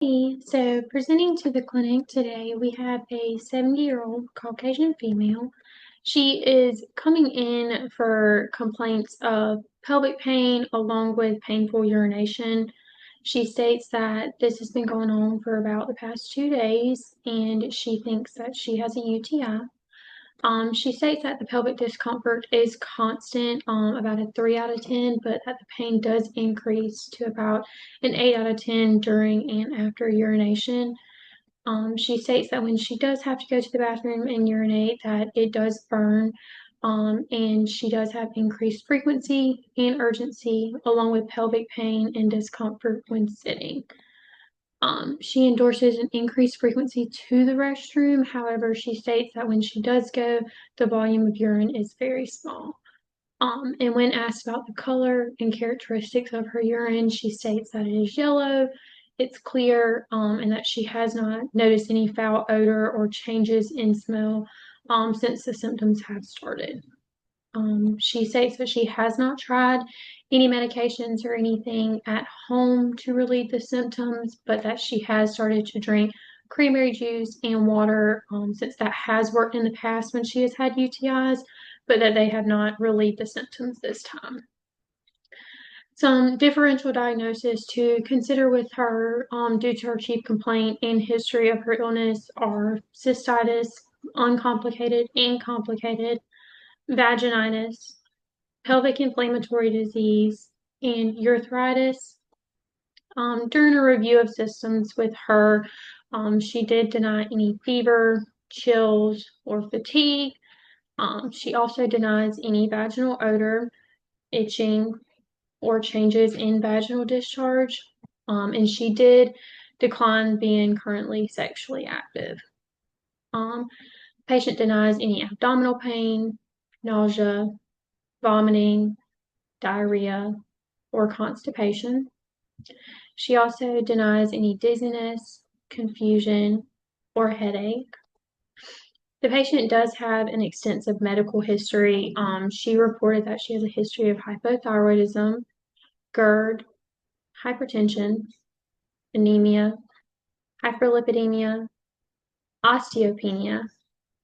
So presenting to the clinic today, we have a 70-year-old Caucasian female. She is coming in for complaints of pelvic pain along with painful urination. She states that this has been going on for about the past 2 days, and she thinks that she has a UTI. She states that the pelvic discomfort is constant, about a 3 out of 10, but that the pain does increase to about an 8 out of 10 during and after urination. She states that when she does have to go to the bathroom and urinate, that it does burn, and she does have increased frequency and urgency, along with pelvic pain and discomfort when sitting. She endorses an increased frequency to the restroom. However, she states that when she does go, the volume of urine is very small. And when asked about the color and characteristics of her urine, she states that it is yellow, it's clear, and that she has not noticed any foul odor or changes in smell since the symptoms have started. She states that she has not tried any medications or anything at home to relieve the symptoms, but that she has started to drink cranberry juice and water since that has worked in the past when she has had UTIs, but that they have not relieved the symptoms this time. Some differential diagnosis to consider with her due to her chief complaint and history of her illness are cystitis, uncomplicated and complicated, vaginitis, pelvic inflammatory disease, and urethritis. During a review of systems with her, she did deny any fever, chills, or fatigue. She also denies any vaginal odor, itching, or changes in vaginal discharge. And she did decline being currently sexually active. Patient denies any abdominal pain, nausea, vomiting, diarrhea, or constipation. She also denies any dizziness, confusion, or headache. The patient does have an extensive medical history. She reported that she has a history of hypothyroidism, GERD, hypertension, anemia, hyperlipidemia, osteopenia,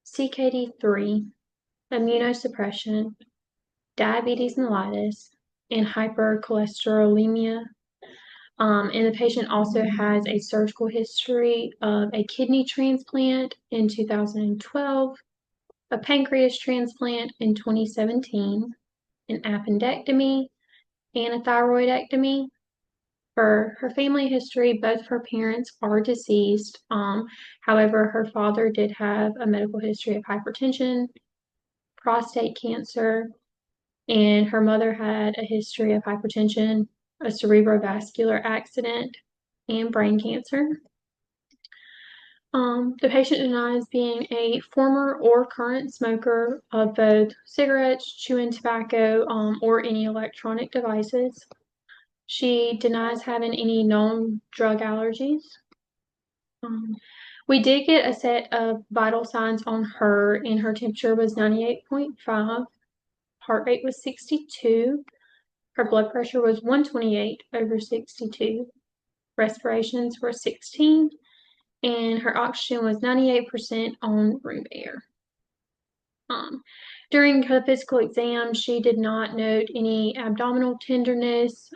CKD3, immunosuppression, diabetes mellitus, and hypercholesterolemia. And the patient also has a surgical history of a kidney transplant in 2012, a pancreas transplant in 2017, an appendectomy, and a thyroidectomy. For her family history, both her parents are deceased. However, her father did have a medical history of hypertension, prostate cancer, and her mother had a history of hypertension, a cerebrovascular accident, and brain cancer. The patient denies being a former or current smoker of both cigarettes, chewing tobacco, or any electronic devices. She denies having any known drug allergies. We did get a set of vital signs on her, and her temperature was 98.5, heart rate was 62, her blood pressure was 128/62, respirations were 16, and her oxygen was 98% on room air. During her physical exam, she did not note any abdominal tenderness.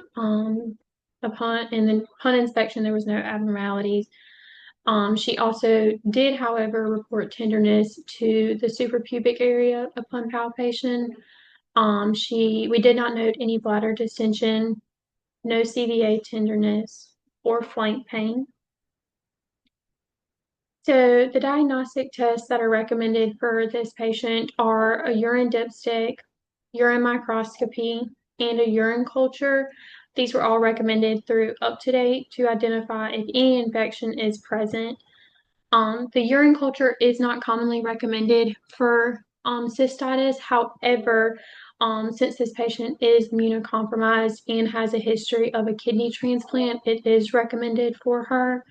Upon inspection, there was no abnormalities. She also did, however, report tenderness to the suprapubic area upon palpation. We did not note any bladder distension, no CVA tenderness, or flank pain. So the diagnostic tests that are recommended for this patient are a urine dipstick, urine microscopy, and a urine culture. These were all recommended through UpToDate to identify if any infection is present. The urine culture is not commonly recommended for cystitis. However, since this patient is immunocompromised and has a history of a kidney transplant, it is recommended for her.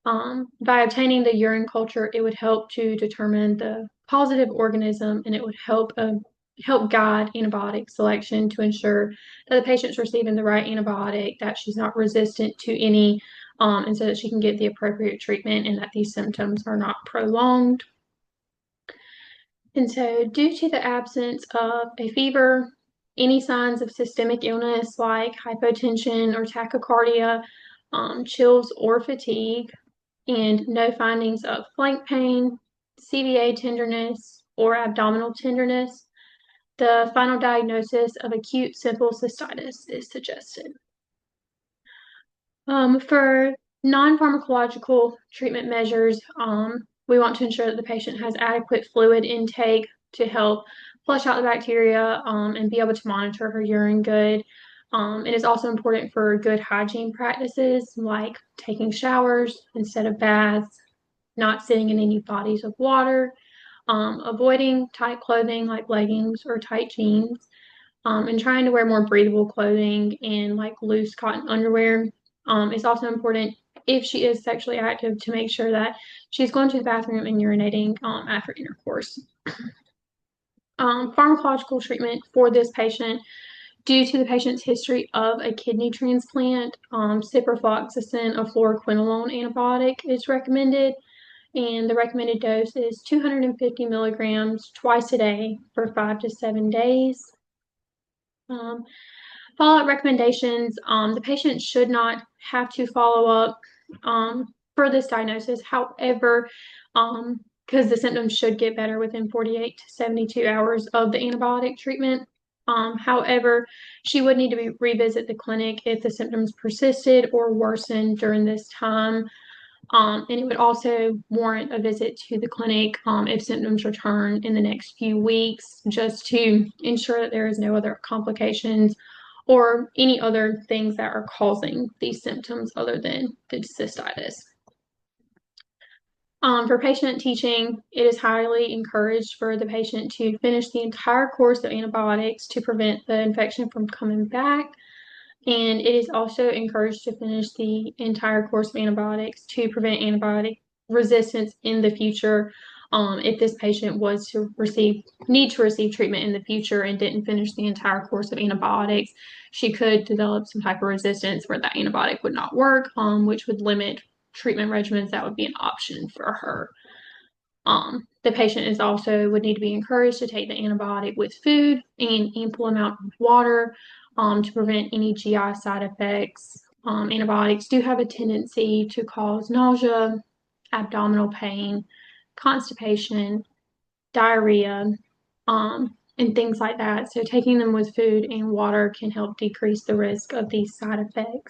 By obtaining the urine culture, it would help to determine the positive organism, and it would help guide antibiotic selection to ensure that the patient's receiving the right antibiotic, that she's not resistant to any and so that she can get the appropriate treatment and that these symptoms are not prolonged. And so, due to the absence of a fever, any signs of systemic illness like hypotension or tachycardia, chills or fatigue, and no findings of flank pain, CVA tenderness, or abdominal tenderness, the final diagnosis of acute simple cystitis is suggested. For non-pharmacological treatment measures, we want to ensure that the patient has adequate fluid intake to help flush out the bacteria and be able to monitor her urine good. It is also important for good hygiene practices like taking showers instead of baths, not sitting in any bodies of water, avoiding tight clothing like leggings or tight jeans, and trying to wear more breathable clothing and like loose cotton underwear. It's also important if she is sexually active to make sure that she's going to the bathroom and urinating after intercourse. Pharmacological treatment for this patient, due to the patient's history of a kidney transplant, ciprofloxacin, a fluoroquinolone antibiotic, is recommended, and the recommended dose is 250 milligrams twice a day for 5 to 7 days. Follow-up recommendations, the patient should not have to follow up for this diagnosis. However, because the symptoms should get better within 48 to 72 hours of the antibiotic treatment. However, she would need to revisit the clinic if the symptoms persisted or worsened during this time. And it would also warrant a visit to the clinic if symptoms return in the next few weeks, just to ensure that there is no other complications or any other things that are causing these symptoms other than the cystitis. For patient teaching, it is highly encouraged for the patient to finish the entire course of antibiotics to prevent the infection from coming back. And it is also encouraged to finish the entire course of antibiotics to prevent antibiotic resistance in the future. If this patient was to need to receive treatment in the future and didn't finish the entire course of antibiotics, she could develop some type of resistance where that antibiotic would not work, which would limit treatment regimens that would be an option for her. The patient is also would need to be encouraged to take the antibiotic with food and ample amount of water to prevent any GI side effects. Antibiotics do have a tendency to cause nausea, abdominal pain, constipation, diarrhea, and things like that. So taking them with food and water can help decrease the risk of these side effects.